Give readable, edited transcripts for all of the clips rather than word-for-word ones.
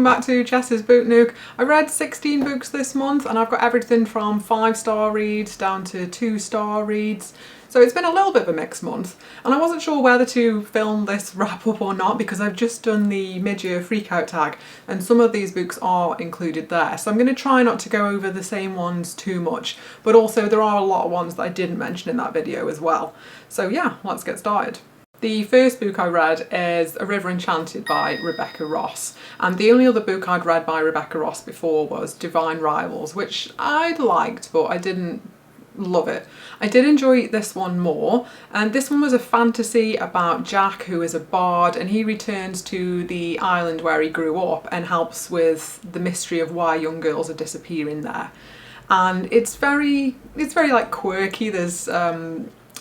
welcome back to Jess's Book Nook. I read 16 books this month and I've got everything from 5-star reads down to 2-star reads. So it's been a little bit of a mixed month and I wasn't sure whether to film this wrap up or not because I've just done the mid-year freakout tag and some of these books are included there. So I'm going to try not to go over the same ones too much, but also there are a lot of ones that I didn't mention in that video as well. So yeah, let's get started. The first book I read is A River Enchanted by Rebecca Ross, and the only other book I'd read by Rebecca Ross before was Divine Rivals, which I'd liked but I didn't love it. I did enjoy this one more, and this one was a fantasy about Jack, who is a bard, and he returns to the island where he grew up and helps with the mystery of why young girls are disappearing there. And it's very like quirky. There's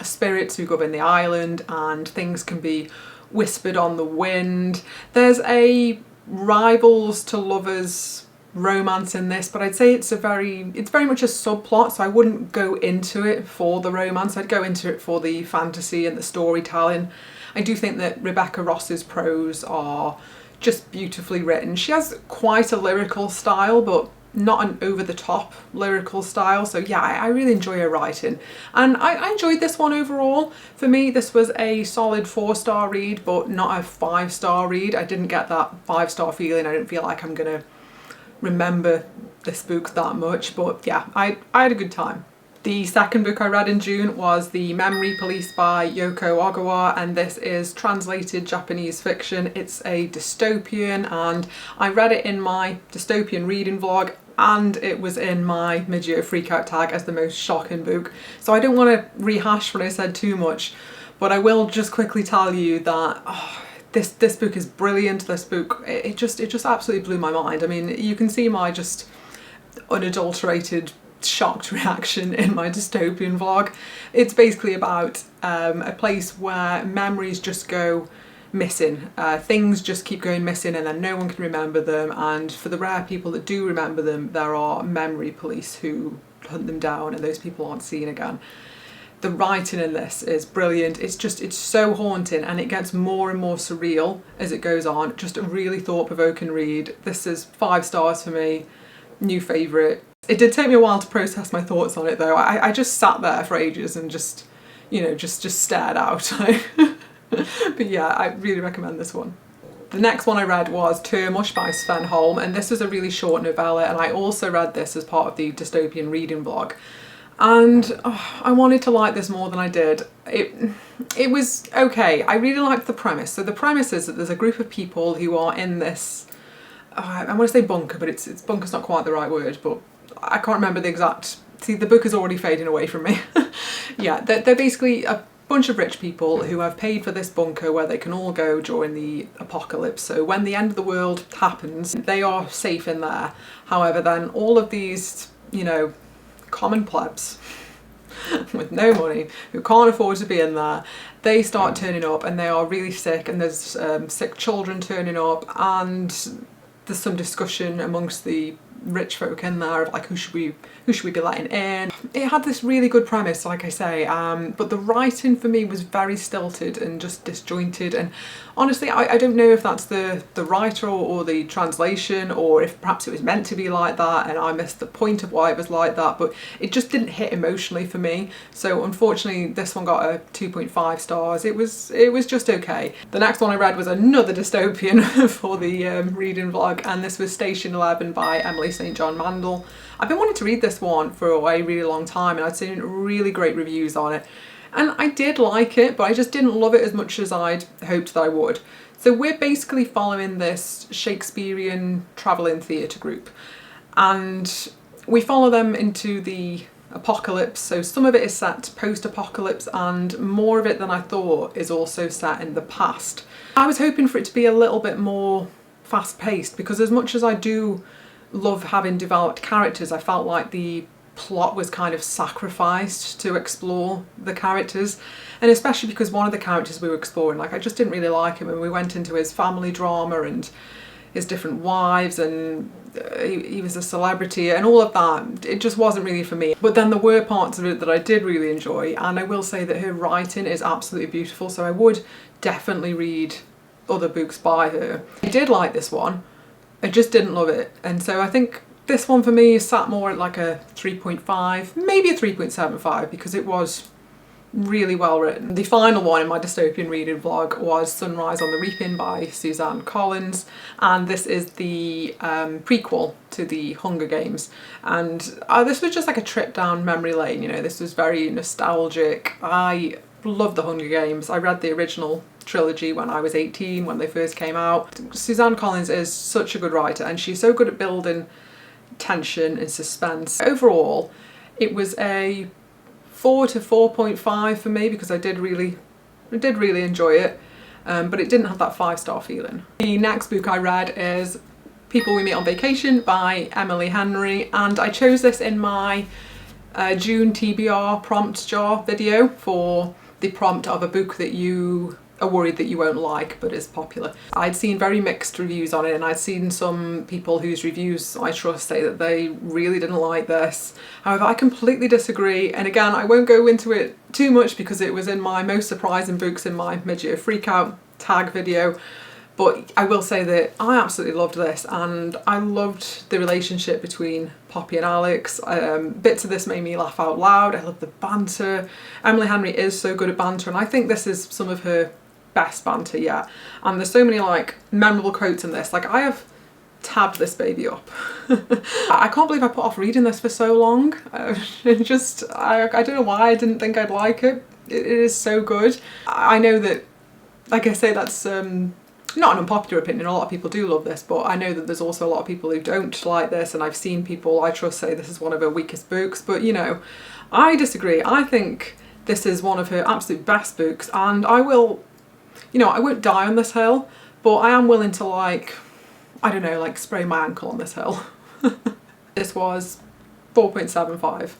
spirits who govern the island and things can be whispered on the wind. There's a rivals to lovers romance in this, but I'd say it's very much a subplot, so I wouldn't go into it for the romance. I'd go into it for the fantasy and the storytelling. I do think that Rebecca Ross's prose are just beautifully written. She has quite a lyrical style, but not an over-the-top lyrical style, so yeah, I really enjoy her writing and I enjoyed this one overall. For me, this was a solid 4-star read but not a 5-star read. I didn't get that 5-star feeling. I didn't feel like I'm gonna remember this book that much, but yeah, I had a good time. The second book I read in June was The Memory Police by Yoko Ogawa, and this is translated Japanese fiction. It's a dystopian and I read it in my dystopian reading vlog and it was in my mid-year freakout tag as the most shocking book. So I don't want to rehash what I said too much, but I will just quickly tell you that this book is brilliant. This book, it just absolutely blew my mind. I mean, you can see my just unadulterated shocked reaction in my dystopian vlog. It's basically about a place where memories just go missing. Things just keep going missing and then no one can remember them, and for the rare people that do remember them, there are memory police who hunt them down and those people aren't seen again. The writing in this is brilliant. It's so haunting and it gets more and more surreal as it goes on. Just a really thought-provoking read. This is 5 stars for me. New favourite. It did take me a while to process my thoughts on it though. I just sat there for ages and just, you know, just stared out. But yeah, I really recommend this one. The next one I read was Turmush by Sven Holm, and this was a really short novella, and I also read this as part of the dystopian reading vlog. And I wanted to like this more than I did. It was okay. I really liked the premise. So the premise is that there's a group of people who are in this, I want to say bunker, but it's bunker's not quite the right word, but I can't remember the exact, see the book is already fading away from me. Yeah, they're basically a bunch of rich people who have paid for this bunker where they can all go during the apocalypse. So when the end of the world happens, they are safe in there. However, then all of these, you know, common plebs with no money who can't afford to be in there, they start turning up and they are really sick, and there's sick children turning up, and there's some discussion amongst the rich folk in there of like who should we be letting in. It had this really good premise, like I say, but the writing for me was very stilted and just disjointed, and honestly I don't know if that's the writer or the translation, or if perhaps it was meant to be like that and I missed the point of why it was like that, but it just didn't hit emotionally for me. So unfortunately this one got a 2.5 stars. It was just okay. The next one I read was another dystopian for the reading vlog, and this was Station 11 by Emily St. John Mandel. I've been wanting to read this one for a really long time and I'd seen really great reviews on it, and I did like it, but I just didn't love it as much as I'd hoped that I would. So we're basically following this Shakespearean travelling theatre group and we follow them into the apocalypse. So some of it is set post-apocalypse and more of it than I thought is also set in the past. I was hoping for it to be a little bit more fast-paced, because as much as I do love having developed characters, I felt like the plot was kind of sacrificed to explore the characters, and especially because one of the characters we were exploring, like I just didn't really like him, and we went into his family drama and his different wives, and he was a celebrity and all of that. It just wasn't really for me. But then there were parts of it that I did really enjoy, and I will say that her writing is absolutely beautiful, so I would definitely read other books by her. I did like this one, I just didn't love it. And so I think this one for me sat more at like a 3.5, maybe a 3.75, because it was really well written. The final one in my dystopian reading vlog was Sunrise on the Reaping by Suzanne Collins, and this is the prequel to the Hunger Games. And this was just like a trip down memory lane, you know, this was very nostalgic. I love the Hunger Games. I read the original trilogy when I was 18, when they first came out. Suzanne Collins is such a good writer, and she's so good at building tension and suspense. Overall, it was a 4 to 4.5 for me, because I did really enjoy it, but it didn't have that 5-star feeling. The next book I read is People We Meet on Vacation by Emily Henry, and I chose this in my June TBR prompt jar video for the prompt of a book that you are worried that you won't like but is popular. I'd seen very mixed reviews on it, and I'd seen some people whose reviews I trust say that they really didn't like this. However, I completely disagree, and again, I won't go into it too much because it was in my most surprising books in my mid-year freakout tag video, but I will say that I absolutely loved this, and I loved the relationship between Poppy and Alex. Bits of this made me laugh out loud. I love the banter. Emily Henry is so good at banter, and I think this is some of her best banter yet. And there's so many like memorable quotes in this. Like, I have tabbed this baby up. I can't believe I put off reading this for so long. I don't know why I didn't think I'd like it. It is so good. I know that, like I say, that's not an unpopular opinion. A lot of people do love this, but I know that there's also a lot of people who don't like this, and I've seen people I trust say this is one of her weakest books, but you know, I disagree. I think this is one of her absolute best books, and I will, you know, I won't die on this hill, but I am willing to, like, I don't know, like spray my ankle on this hill. This was 4.75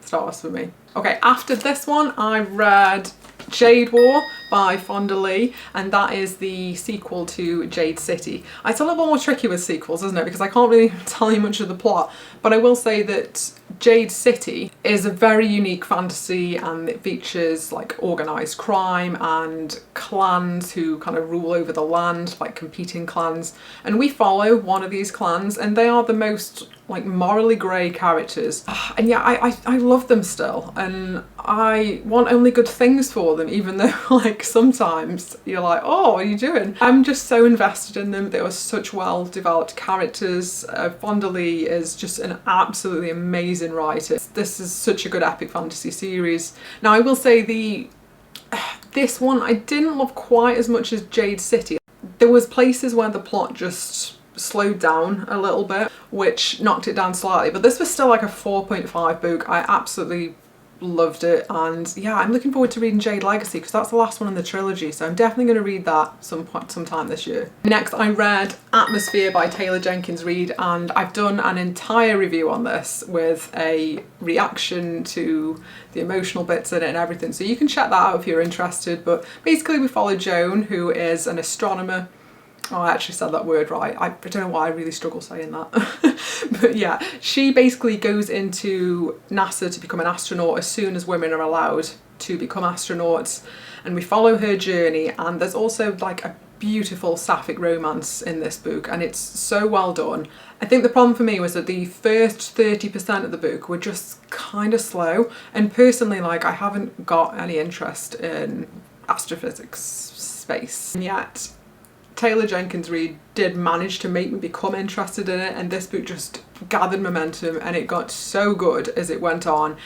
stars for me. Okay, after this one I read Jade War by Fonda Lee, and that is the sequel to Jade City. It's a little more tricky with sequels, isn't it? Because I can't really tell you much of the plot, but I will say that Jade City is a very unique fantasy, and it features like organised crime and clans who kind of rule over the land, like competing clans. And we follow one of these clans, and they are the most like morally grey characters. And yeah, I love them still, and I want only good things for them, even though like sometimes you're like, oh, what are you doing? I'm just so invested in them. They were such well developed characters. Fonda Lee is just an absolutely amazing writer. This is such a good epic fantasy series. Now I will say this one I didn't love quite as much as Jade City. There was places where the plot just slowed down a little bit, which knocked it down slightly, but this was still like a 4.5 book. I absolutely loved it, and yeah, I'm looking forward to reading Jade Legacy because that's the last one in the trilogy, so I'm definitely going to read that sometime this year. Next I read Atmosphere by Taylor Jenkins Reid, and I've done an entire review on this with a reaction to the emotional bits in it and everything, so you can check that out if you're interested. But basically we follow Joan, who is an astronomer. Oh, I actually said that word right. I don't know why I really struggle saying that. But yeah, she basically goes into NASA to become an astronaut as soon as women are allowed to become astronauts. And we follow her journey, and there's also like a beautiful sapphic romance in this book, and it's so well done. I think the problem for me was that the first 30% of the book were just kind of slow, and personally, like, I haven't got any interest in astrophysics space. And yet Taylor Jenkins Reid did manage to make me become interested in it, and this book just gathered momentum, and it got so good as it went on,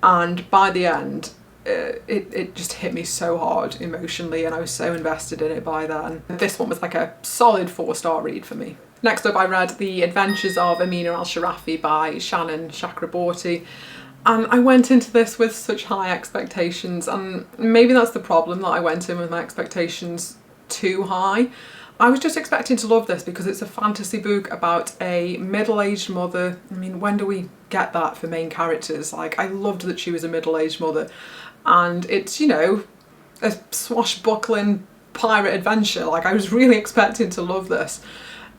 and by the end it just hit me so hard emotionally, and I was so invested in it by then. This one was like a solid 4-star read for me. Next up I read The Adventures of Amina Al-Sharafi by Shannon Chakraborty, and I went into this with such high expectations, and maybe that's the problem, that I went in with my expectations too high. I was just expecting to love this because it's a fantasy book about a middle-aged mother. I mean, when do we get that for main characters? Like, I loved that she was a middle-aged mother, and it's, you know, a swashbuckling pirate adventure. Like, I was really expecting to love this,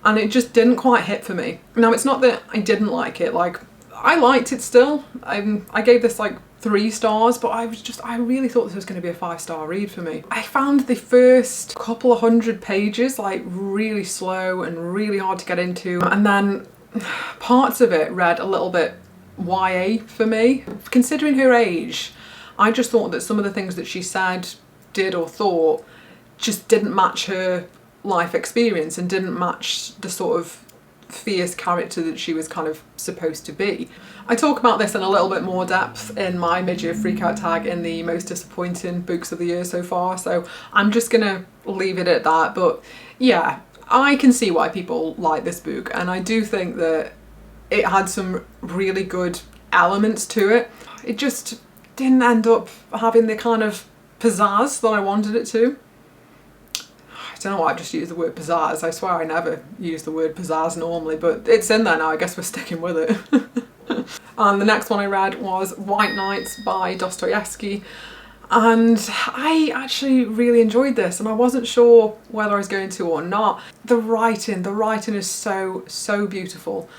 and it just didn't quite hit for me. Now, it's not that I didn't like it, like, I liked it still. I gave this like 3 stars, but I really thought this was going to be a 5-star read for me. I found the first couple of 100 pages like really slow and really hard to get into, and then parts of it read a little bit YA for me. Considering her age, I just thought that some of the things that she said, did or thought just didn't match her life experience and didn't match the sort of fierce character that she was kind of supposed to be. I talk about this in a little bit more depth in my mid-year freakout tag in the most disappointing books of the year so far, so I'm just gonna leave it at that. But yeah, I can see why people like this book, and I do think that it had some really good elements to it. It just didn't end up having the kind of pizzazz that I wanted it to. I don't know why I just used the word pizzazz. I swear I never use the word pizzazz normally, but it's in there now. I guess we're sticking with it. And the next one I read was White Nights by Dostoevsky. And I actually really enjoyed this, and I wasn't sure whether I was going to or not. The writing is so beautiful.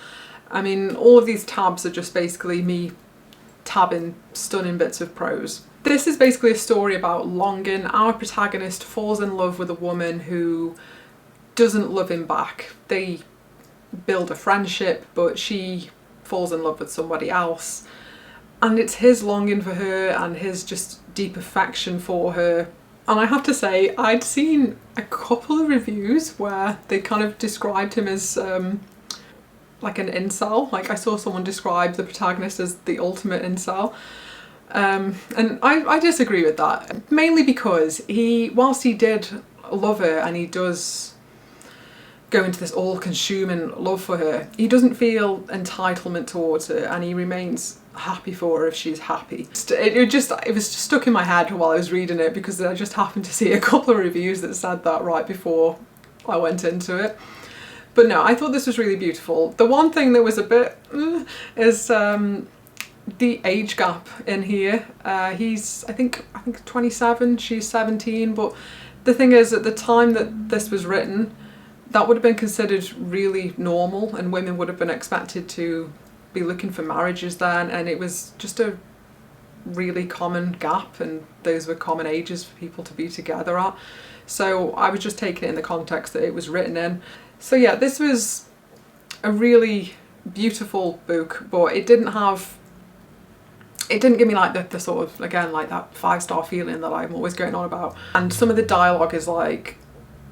I mean, all of these tabs are just basically me tabbing stunning bits of prose. This is basically a story about longing. Our protagonist falls in love with a woman who doesn't love him back. They build a friendship, but she falls in love with somebody else. And it's his longing for her and his just deep affection for her. And I have to say, I'd seen a couple of reviews where they kind of described him as like an incel. Like, I saw someone describe the protagonist as the ultimate incel. And I disagree with that, mainly because whilst he did love her and he does go into this all-consuming love for her, he doesn't feel entitlement towards her, and he remains happy for her if she's happy. It was just stuck in my head while I was reading it, because I just happened to see a couple of reviews that said that right before I went into it. But no, I thought this was really beautiful. The one thing that was a bit is the age gap in here. He's I think 27, she's 17, but the thing is, at the time that this was written, that would have been considered really normal, and women would have been expected to be looking for marriages then, and it was just a really common gap, and those were common ages for people to be together at. So I was just taking it in the context that it was written in. So yeah, this was a really beautiful book, but it didn't give me like the sort of, again, like that 5-star feeling that I'm always going on about. And some of the dialogue is like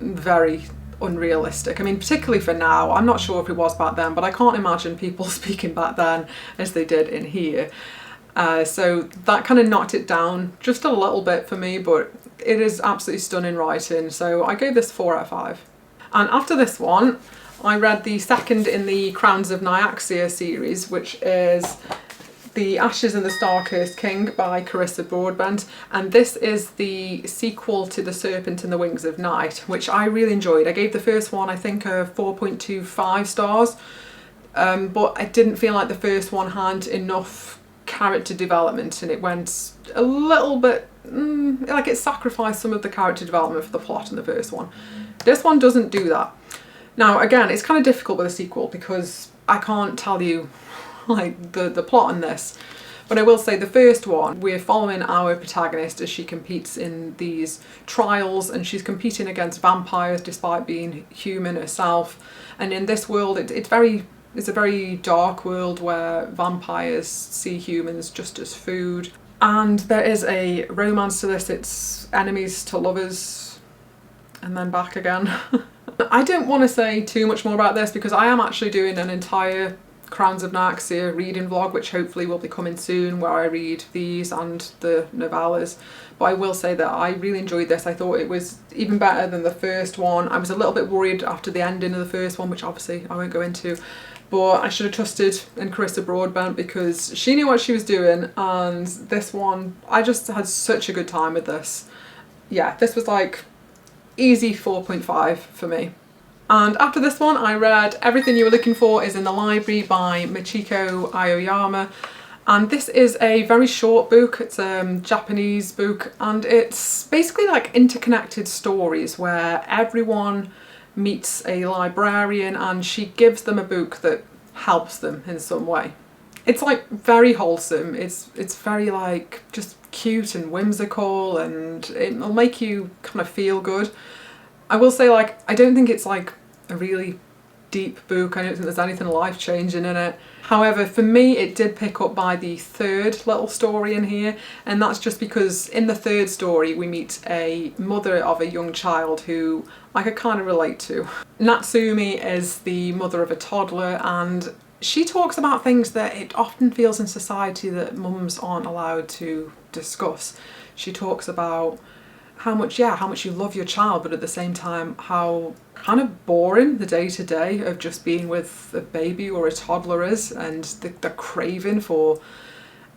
very unrealistic. I mean, particularly for now. I'm not sure if it was back then, but I can't imagine people speaking back then as they did in here. So that kind of knocked it down just a little bit for me, but it is absolutely stunning writing. So I gave this 4 out of 5. And after this one, I read the second in the Crowns of Nyaxia series, which is The Ashes and the Star-Cursed King by Carissa Broadbent, and this is the sequel to The Serpent and the Wings of Night, which I really enjoyed. I gave the first one, I think, a 4.25 stars, but I didn't feel like the first one had enough character development, and it went a little bit, like it sacrificed some of the character development for the plot in the first one. This one doesn't do that. Now, again, it's kind of difficult with a sequel because I can't tell you like the plot on this, but I will say the first one, we're following our protagonist as she competes in these trials, and she's competing against vampires despite being human herself. And in this world, it's a very dark world where vampires see humans just as food, and there is a romance to this. It's enemies to lovers and then back again. I don't want to say too much more about this because I am actually doing an entire Crowns of Nyaxia reading vlog, which hopefully will be coming soon, where I read these and the novellas. But I will say that I really enjoyed this. I thought it was even better than the first one. I was a little bit worried after the ending of the first one, which obviously I won't go into, but I should have trusted in Carissa Broadbent because she knew what she was doing, and this one, I just had such a good time with this. Yeah, this was like easy 4.5 for me. And after this one, I read Everything You Were Looking For Is in the Library by Michiko Aoyama. And this is a very short book. It's a Japanese book, and it's basically like interconnected stories where everyone meets a librarian and she gives them a book that helps them in some way. It's like very wholesome. It's very like just cute and whimsical, and it'll make you kind of feel good. I will say, like, I don't think it's like a really deep book. I don't think there's anything life-changing in it. However, for me, it did pick up by the third little story in here, and that's just because in the third story we meet a mother of a young child who I could kind of relate to. Natsumi is the mother of a toddler, and she talks about things that it often feels in society that mums aren't allowed to discuss. She talks about how much you love your child, but at the same time how kind of boring the day-to-day of just being with a baby or a toddler is, and the craving for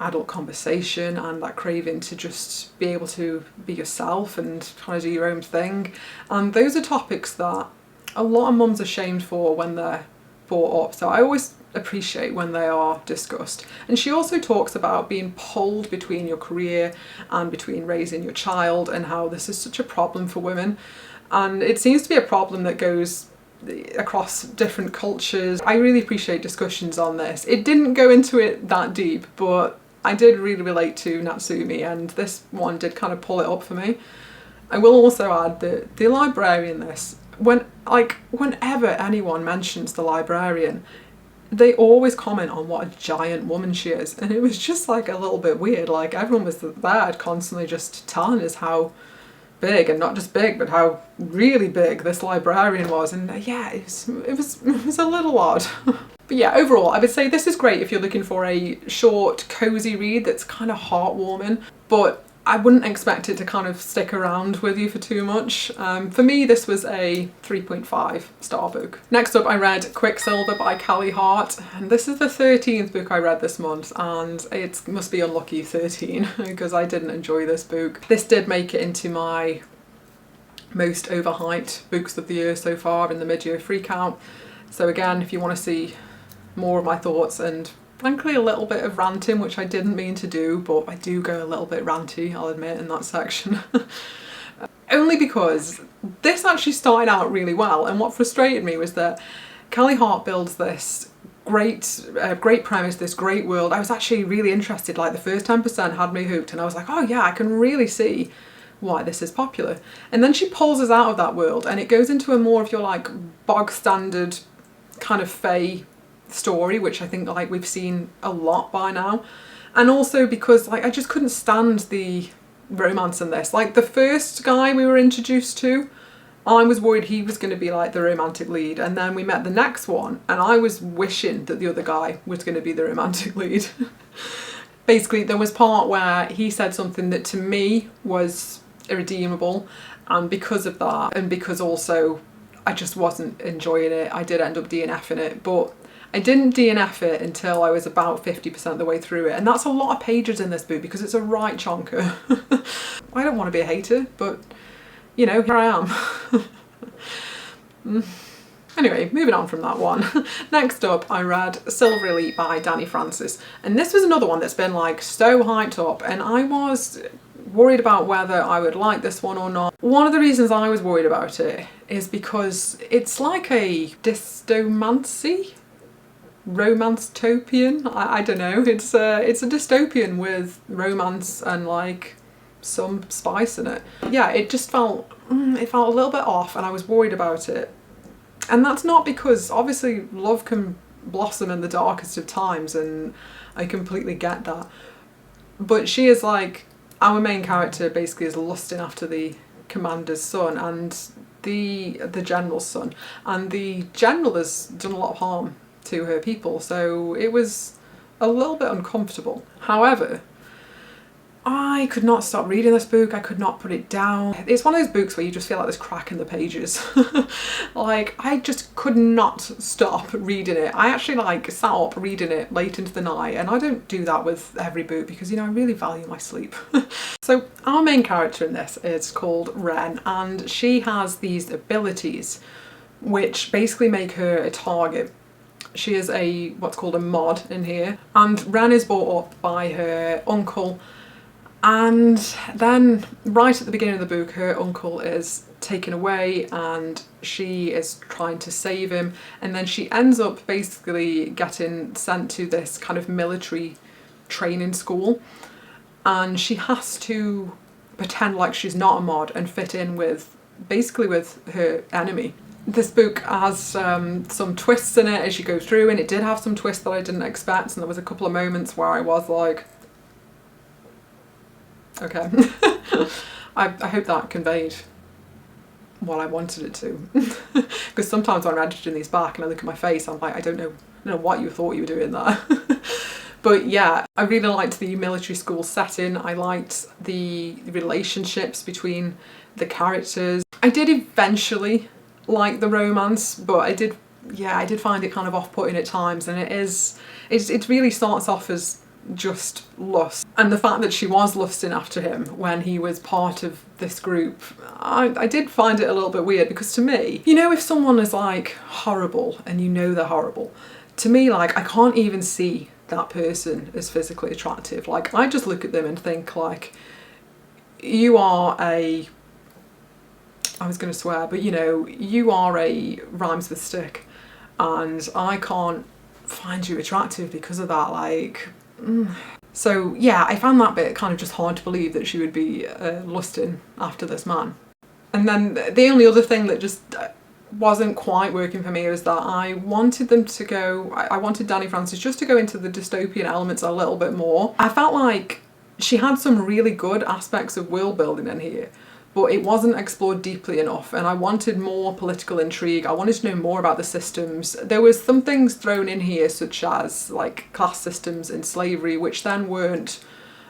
adult conversation and that craving to just be able to be yourself and kind of do your own thing. And those are topics that a lot of mums are shamed for when they're brought up, so I always appreciate when they are discussed. And she also talks about being pulled between your career and between raising your child, and how this is such a problem for women, and it seems to be a problem that goes across different cultures. I really appreciate discussions on this. It didn't go into it that deep, but I did really relate to Natsumi, and this one did kind of pull it up for me. I will also add that the librarian in this, whenever anyone mentions the librarian, they always comment on what a giant woman she is, and it was just like a little bit weird. Like, everyone was there constantly just telling us how big, and not just big, but how really big this librarian was, and yeah, it was a little odd. But yeah, overall, I would say this is great if you're looking for a short, cozy read that's kind of heartwarming, but I wouldn't expect it to kind of stick around with you for too much. For me, this was a 3.5 star book. Next up, I read Quicksilver by Callie Hart, and this is the 13th book I read this month, and it must be unlucky 13 because I didn't enjoy this book. This did make it into my most overhyped books of the year so far in the mid-year free count. So again, if you want to see more of my thoughts and frankly a little bit of ranting, which I didn't mean to do, but I do go a little bit ranty, I'll admit, in that section. Only because this actually started out really well, and what frustrated me was that Callie Hart builds this great premise, this great world. I was actually really interested, like the first 10% had me hooked, and I was like, oh yeah, I can really see why this is popular. And then she pulls us out of that world, and it goes into a more of your like bog standard kind of fae story, which I think like we've seen a lot by now. And also because like I just couldn't stand the romance in this. Like the first guy we were introduced to, I was worried he was going to be like the romantic lead, and then we met the next one and I was wishing that the other guy was going to be the romantic lead. Basically there was part where he said something that to me was irredeemable, and because of that, and because also I just wasn't enjoying it, I did end up DNFing it. But I didn't DNF it until I was about 50% the way through it, and that's a lot of pages in this book because it's a right chonker. I don't want to be a hater, but you know, here I am. Anyway, moving on from that one. Next up, I read Silver Elite by Dani Francis, and this was another one that's been like so hyped up, and I was worried about whether I would like this one or not. One of the reasons I was worried about it is because it's like a dystomancy? Romance-topian? I don't know. It's a dystopian with romance and like some spice in it. Yeah, it just felt a little bit off, and I was worried about it. And that's not because obviously love can blossom in the darkest of times, and I completely get that. But she is like, our main character basically is lusting after the commander's son and the general's son, and the general has done a lot of harm to her people, so it was a little bit uncomfortable. However, I could not stop reading this book. I could not put it down. It's one of those books where you just feel like there's crack in the pages. Like, I just could not stop reading it. I actually like sat up reading it late into the night, and I don't do that with every book because, you know, I really value my sleep. So our main character in this is called Ren, and she has these abilities which basically make her a target. She is what's called a mod in here, and Ren is brought up by her uncle, and then right at the beginning of the book her uncle is taken away and she is trying to save him, and then she ends up basically getting sent to this kind of military training school, and she has to pretend like she's not a mod and fit in with basically with her enemy. This book has some twists in it as you go through, and it did have some twists that I didn't expect, and there was a couple of moments where I was like, okay. I hope that conveyed what I wanted it to. Because sometimes when I'm editing these back and I look at my face, I'm like, I don't know what you thought you were doing there. But yeah, I really liked the military school setting. I liked the relationships between the characters. I did eventually like the romance, but I did find it kind of off-putting at times, and it really starts off as just lust, and the fact that she was lusting after him when he was part of this group, I did find it a little bit weird, because to me, you know, if someone is like horrible and you know they're horrible, to me, like, I can't even see that person as physically attractive. Like, I just look at them and think like, you are a, I was going to swear, but you know, you are a rhymes with stick, and I can't find you attractive because of that. Like, So yeah, I found that bit kind of just hard to believe that she would be lusting after this man. And then the only other thing that just wasn't quite working for me was that I wanted them to go, I wanted Dani Francis just to go into the dystopian elements a little bit more. I felt like she had some really good aspects of world building in here, but it wasn't explored deeply enough, and I wanted more political intrigue. I wanted to know more about the systems. There was some things thrown in here, such as like class systems and slavery, which then weren't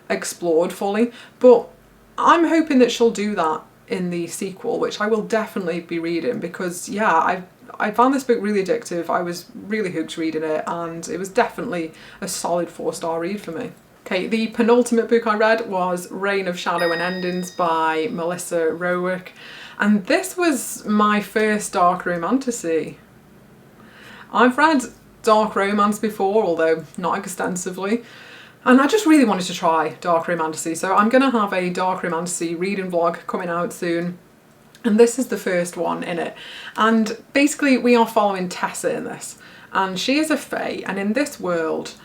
explored fully, but I'm hoping that she'll do that in the sequel, which I will definitely be reading, because yeah, I found this book really addictive. I was really hooked reading it, and it was definitely a solid 4-star read for me. Okay, the penultimate book I read was Reign of Shadow and Endings by Melissa Roerich, and this was my first dark romantasy. I've read dark romance before, although not extensively, and I just really wanted to try dark romantasy, so I'm going to have a dark romantasy reading vlog coming out soon, and this is the first one in it. And basically we are following Tessa in this, and she is a fae, and in this world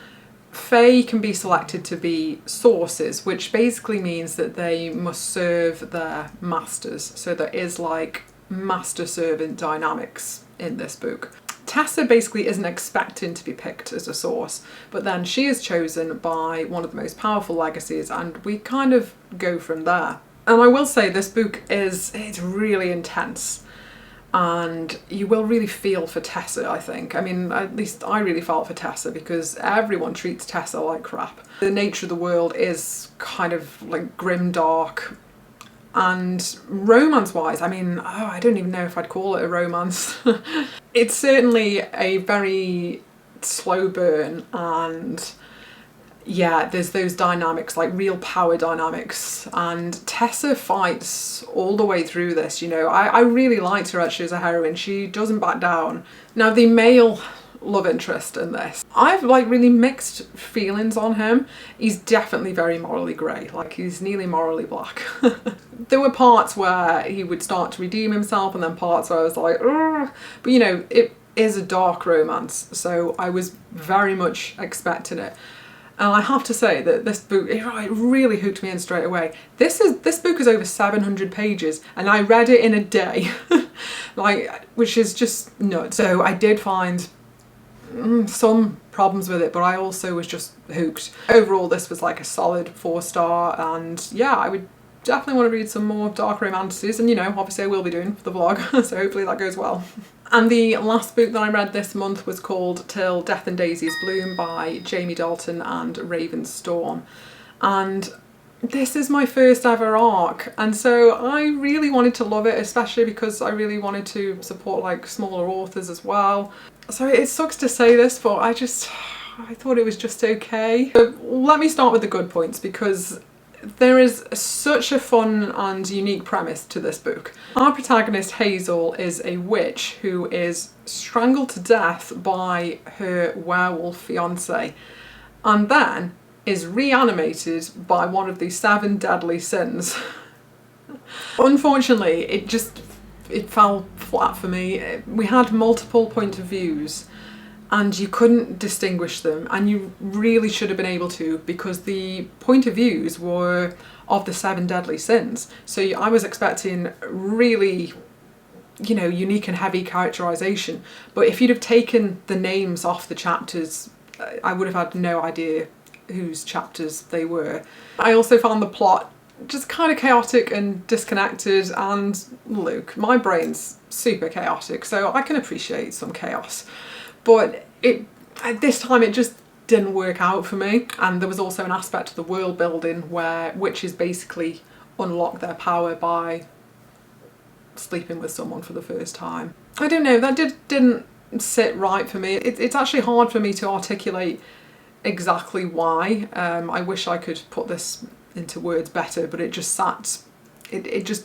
fae can be selected to be sources, which basically means that they must serve their masters. So there is like master-servant dynamics in this book. Tessa basically isn't expecting to be picked as a source, but then she is chosen by one of the most powerful legacies, and we kind of go from there. And I will say this book it's really intense, and you will really feel for Tessa, I think. I mean, at least I really felt for Tessa, because everyone treats Tessa like crap. The nature of the world is kind of like grim dark, and romance-wise, I mean, I don't even know if I'd call it a romance. It's certainly a very slow burn, and yeah, there's those dynamics, like real power dynamics, and Tessa fights all the way through this, you know. I really liked her actually as a heroine. She doesn't back down. Now, the male love interest in this, I've like really mixed feelings on him. He's definitely very morally grey, like he's nearly morally black. There were parts where he would start to redeem himself, and then parts where I was like, ugh. But you know, it is a dark romance, so I was very much expecting it. And I have to say that this book, it really hooked me in straight away. This book is over 700 pages, and I read it in a day, like, which is just nuts. So I did find some problems with it, but I also was just hooked. Overall, this was like a solid 4-star, and yeah, I would definitely want to read some more dark romantasies, and you know, obviously I will be doing for the vlog, so hopefully that goes well. And the last book that I read this month was called Till Death and Daisies Bloom by Jamie Dalton and Raven Storm. And this is my first ever ARC, and so I really wanted to love it, especially because I really wanted to support like smaller authors as well. So it sucks to say this, but I thought it was just okay. But let me start with the good points, because there is such a fun and unique premise to this book. Our protagonist Hazel is a witch who is strangled to death by her werewolf fiancé, and then is reanimated by one of the 7 deadly sins. Unfortunately, it just it fell flat for me. We had multiple point of views and you couldn't distinguish them, and you really should have been able to, because the point of views were of the 7 deadly sins. So I was expecting really, you know, unique and heavy characterization, but if you'd have taken the names off the chapters, I would have had no idea whose chapters they were. I also found the plot just kind of chaotic and disconnected, and look, my brain's super chaotic, so I can appreciate some chaos, but at this time it just didn't work out for me. And there was also an aspect of the world building where witches basically unlock their power by sleeping with someone for the first time. I don't know, that didn't sit right for me. It's actually hard for me to articulate exactly why. I wish I could put this into words better, but it just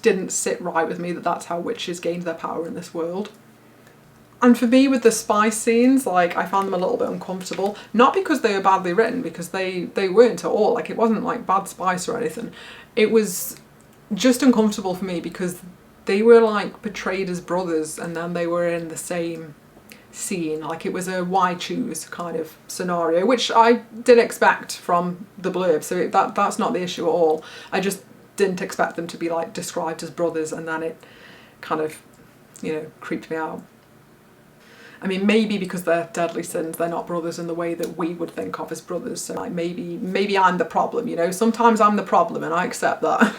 didn't sit right with me that that's how witches gained their power in this world. And for me, with the spice scenes, like, I found them a little bit uncomfortable. Not because they were badly written, because they weren't at all. Like, it wasn't like bad spice or anything. It was just uncomfortable for me because they were like portrayed as brothers and then they were in the same scene. Like, it was a why choose kind of scenario, which I did expect from the blurb, so that's not the issue at all. I just didn't expect them to be like described as brothers, and then it kind of, you know, creeped me out. I mean, maybe because they're deadly sins, they're not brothers in the way that we would think of as brothers. So like, maybe I'm the problem, you know. Sometimes I'm the problem and I accept that.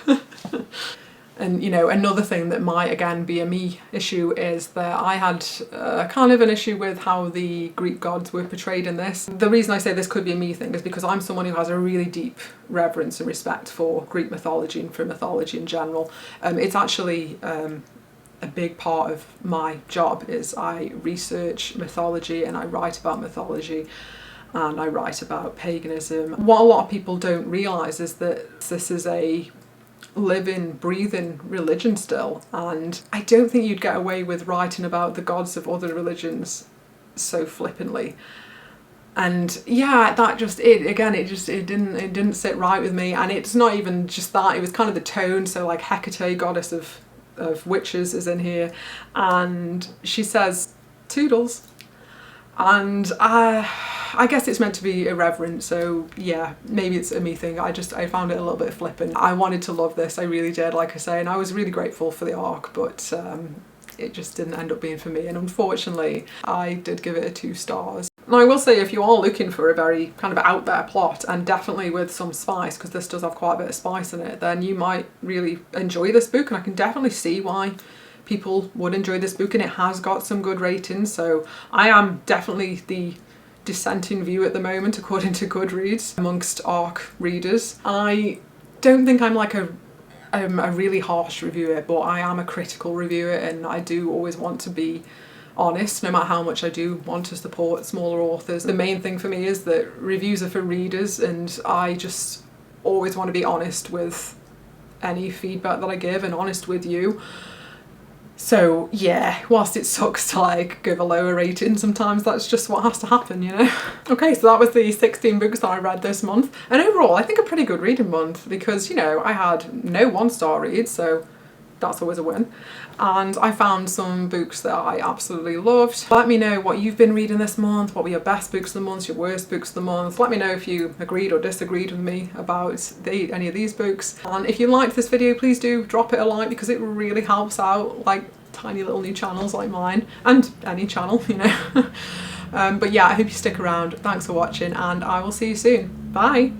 And, you know, another thing that might again be a me issue is that I had kind of an issue with how the Greek gods were portrayed in this. The reason I say this could be a me thing is because I'm someone who has a really deep reverence and respect for Greek mythology and for mythology in general. It's actually a big part of my job is I research mythology and I write about mythology and I write about paganism. What a lot of people don't realise is that this is a living, breathing religion still, and I don't think you'd get away with writing about the gods of other religions so flippantly. And yeah, it didn't sit right with me. And it's not even just that, it was kind of the tone. So like Hecate, goddess of witches, is in here and she says toodles, and I guess it's meant to be irreverent, so yeah, maybe it's a me thing. I found it a little bit flippant. I wanted to love this, I really did, like I say, and I was really grateful for the arc, but it just didn't end up being for me, and unfortunately I did give it a 2 stars. Now I will say, if you are looking for a very kind of out there plot, and definitely with some spice, because this does have quite a bit of spice in it, then you might really enjoy this book, and I can definitely see why people would enjoy this book, and it has got some good ratings. So I am definitely the dissenting view at the moment according to Goodreads amongst ARC readers. I don't think I'm like a really harsh reviewer, but I am a critical reviewer, and I do always want to be honest, no matter how much I do want to support smaller authors. The main thing for me is that reviews are for readers, and I just always want to be honest with any feedback that I give and honest with you. So yeah, whilst it sucks to like give a lower rating, sometimes that's just what has to happen, you know? Okay, so that was the 16 books that I read this month. And overall, I think a pretty good reading month because, you know, I had no 1-star reads, so that's always a win. And I found some books that I absolutely loved. Let me know what you've been reading this month, what were your best books of the month, your worst books of the month. Let me know if you agreed or disagreed with me about any of these books. And if you liked this video, please do drop it a like, because it really helps out like tiny little new channels like mine, and any channel, you know. But yeah, I hope you stick around. Thanks for watching, and I will see you soon. Bye!